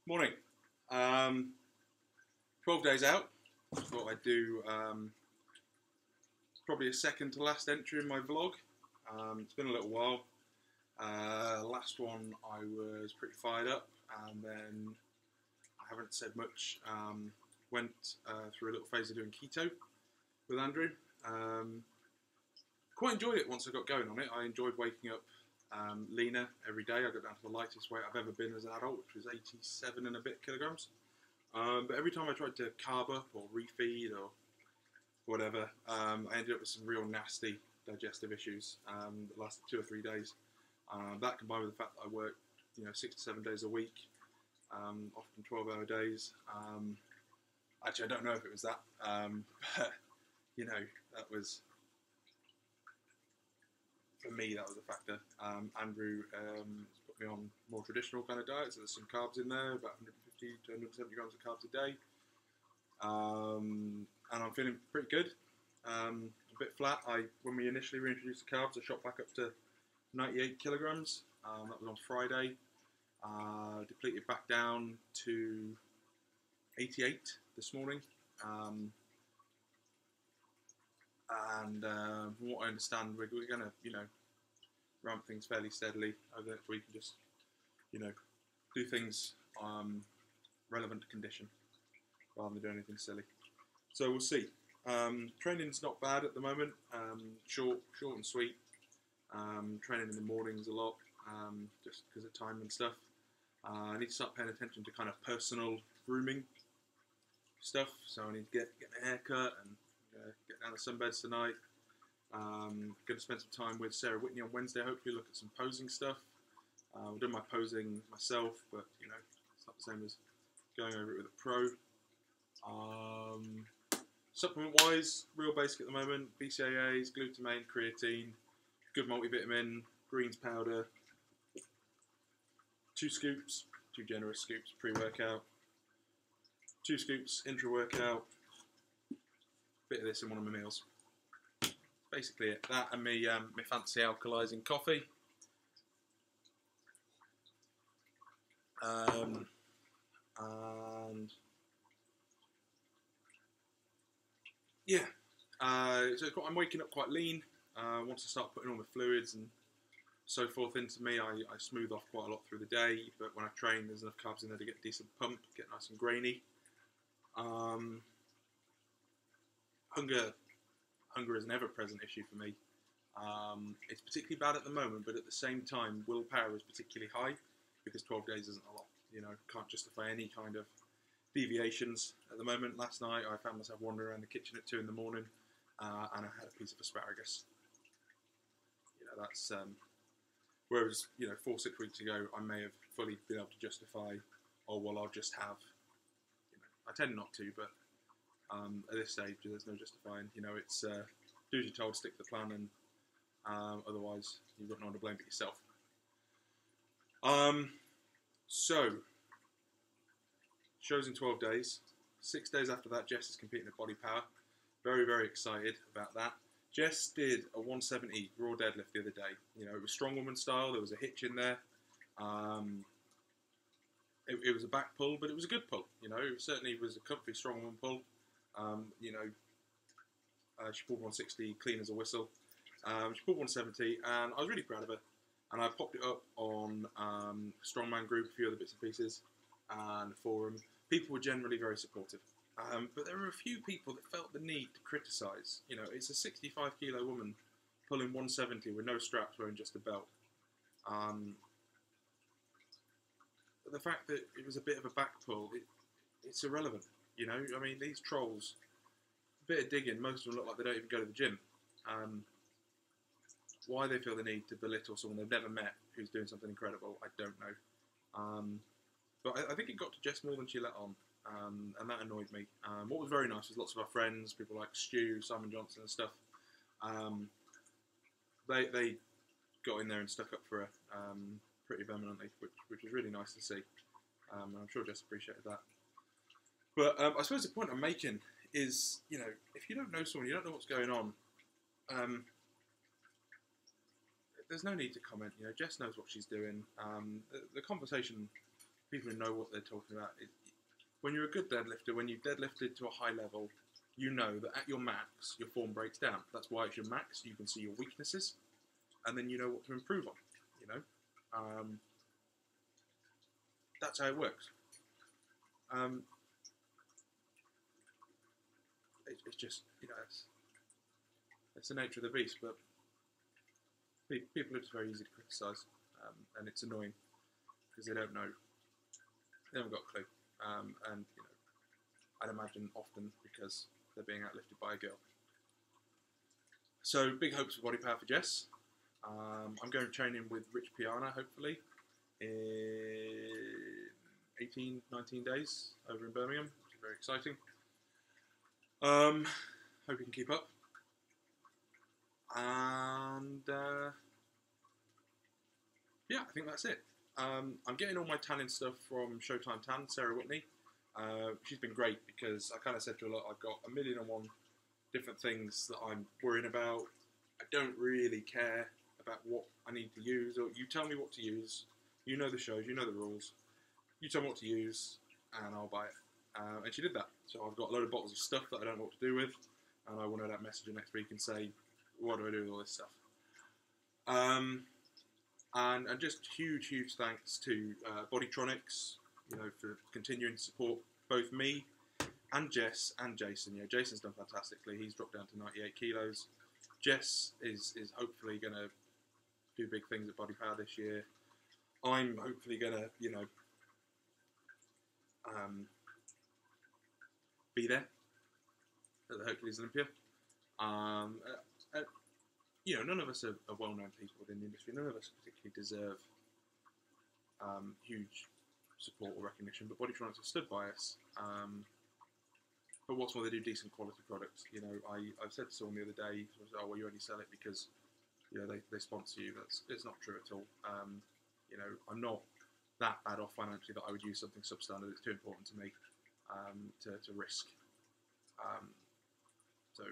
Morning. Um, 12 days out. Thought I'd do probably a second to last entry in my vlog. It's been a little while. Last one I was pretty fired up, and then I haven't said much. Went through a little phase of doing keto with Andrew. Quite enjoyed it once I got going on it. I enjoyed waking up leaner every day. I got down to the lightest weight I've ever been as an adult, which was 87 and a bit kilograms. But every time I tried to carb up or refeed or whatever, I ended up with some real nasty digestive issues that lasted 2 or 3 days. That combined with the fact that I worked, 6 to 7 days a week, often 12-hour days. Actually, I don't know if it was that, but that was, for me, that was a factor. Andrew put me on more traditional kind of diets. So there's some carbs in there, about 150 to 170 grams of carbs a day. And I'm feeling pretty good. A bit flat. When we initially reintroduced the carbs, I shot back up to 98 kilograms. That was on Friday. Depleted back down to 88 this morning. And from what I understand, we're going to, ramp things fairly steadily over the next week and just, do things relevant to condition rather than do anything silly. So we'll see. Training's not bad at the moment. Short and sweet. Training in the mornings a lot, just because of time and stuff. I need to start paying attention to kind of personal grooming stuff. So I need to get my hair cut and get down to sunbeds tonight. Going to spend some time with Sarah Whitney on Wednesday. Hopefully look at some posing stuff. I've done my posing myself, but it's not the same as going over it with a pro. Supplement-wise, real basic at the moment. BCAAs, glutamate, creatine, good multivitamin, greens powder, 2 scoops, 2 generous scoops pre-workout, 2 scoops intra-workout, bit of this in one of my meals. Basically it. That and my fancy alkalizing coffee. And yeah, so I'm waking up quite lean. Once I start putting all the fluids and so forth into me, I smooth off quite a lot through the day. But when I train, there's enough carbs in there to get a decent pump, get nice and grainy. Hunger is an ever-present issue for me. It's particularly bad at the moment, but at the same time, willpower is particularly high because 12 days isn't a lot. Can't justify any kind of deviations at the moment. Last night, I found myself wandering around the kitchen at 2 in the morning, and I had a piece of asparagus. That's whereas 4 or 6 weeks ago, I may have fully been able to justify, oh well, I'll just have. I tend not to, but at this stage, there's no justifying. It's do as you're told, stick to the plan, and otherwise you've got no one to blame but yourself. So, shows in 12 days. 6 days after that, Jess is competing at Body Power. Very, very excited about that. Jess did a 170 raw deadlift the other day. It was strongwoman style. There was a hitch in there. It was a back pull, but it was a good pull. It certainly was a comfy strongwoman pull. She pulled 160 clean as a whistle. She pulled 170, and I was really proud of her. And I popped it up on Strongman group, a few other bits and pieces, and the forum. People were generally very supportive. But there were a few people that felt the need to criticise. It's a 65-kilo woman pulling 170 with no straps, wearing just a belt. The fact that it was a bit of a back pull, it's irrelevant. These trolls, a bit of digging, most of them look like they don't even go to the gym. Why they feel the need to belittle someone they've never met who's doing something incredible, I don't know. But I think it got to Jess more than she let on, and that annoyed me. What was very nice was lots of our friends, people like Stu, Simon Johnson and stuff, they got in there and stuck up for her pretty vehemently, which was really nice to see. And I'm sure Jess appreciated that. But I suppose the point I'm making is, if you don't know someone, you don't know what's going on, there's no need to comment. Jess knows what she's doing. The conversation people who know what they're talking about. When you're a good deadlifter, when you've deadlifted to a high level, you know that at your max, your form breaks down. That's why it's your max. You can see your weaknesses, and then you know what to improve on. You know, that's how it works. It's just, you know, it's the nature of the beast. But people are just very easy to criticise, and it's annoying because they don't know, they haven't got a clue, and you know, I'd imagine often because they're being outlifted by a girl. So big hopes for body power for Jess. I'm going training with Rich Piana hopefully in 18, 19 days over in Birmingham, which is very exciting. Hope you can keep up. And yeah, I think that's it. I'm getting all my tanning stuff from Showtime Tan, Sarah Whitney. She's been great because I kind of said to her, look, I've got 1,000,001 different things that I'm worrying about. I don't really care about what I need to use, or you tell me what to use. You know the shows, you know the rules. You tell me what to use, and I'll buy it. And she did that. So I've got a load of bottles of stuff that I don't know what to do with, and I wanted that message next week and say, what do I do with all this stuff? And just huge thanks to Bodytronics, you know, for continuing to support both me and Jess and Jason. You know, Jason's done fantastically. He's dropped down to 98 kilos. Jess is hopefully going to do big things at Body Power this year. I'm hopefully going to, you know, be there at the Hercules Olympia. You know, none of us are well-known people within the industry. None of us particularly deserve huge support or recognition, but Bodytronics have stood by us. But what's more, they do decent quality products. You know, I've said to someone the other day, oh, well, you only sell it because, you know, they sponsor you. It's not true at all. You know, I'm not that bad off financially that I would use something substandard. It's too important to me to risk. So,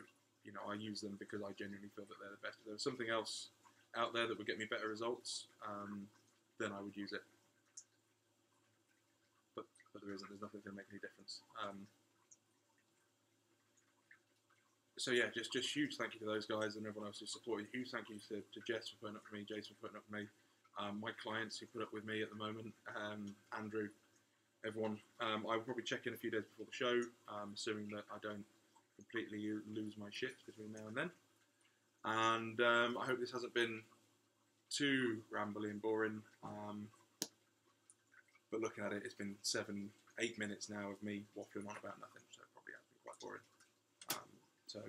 you know, I use them because I genuinely feel that they're the best. If there was something else out there that would get me better results, then I would use it. But there isn't. There's nothing going to make any difference. So yeah, just huge thank you to those guys and everyone else who supported. Huge thank you to Jess for putting up for me, Jason for putting up for me, my clients who put up with me at the moment, Andrew, everyone. I'll probably check in a few days before the show, assuming that I don't completely lose my shit between now and then. And I hope this hasn't been too rambly and boring. But looking at it, it's been 7-8 minutes now of me waffling on about nothing, so it probably has been quite boring. So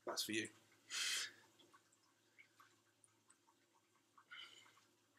that's for you.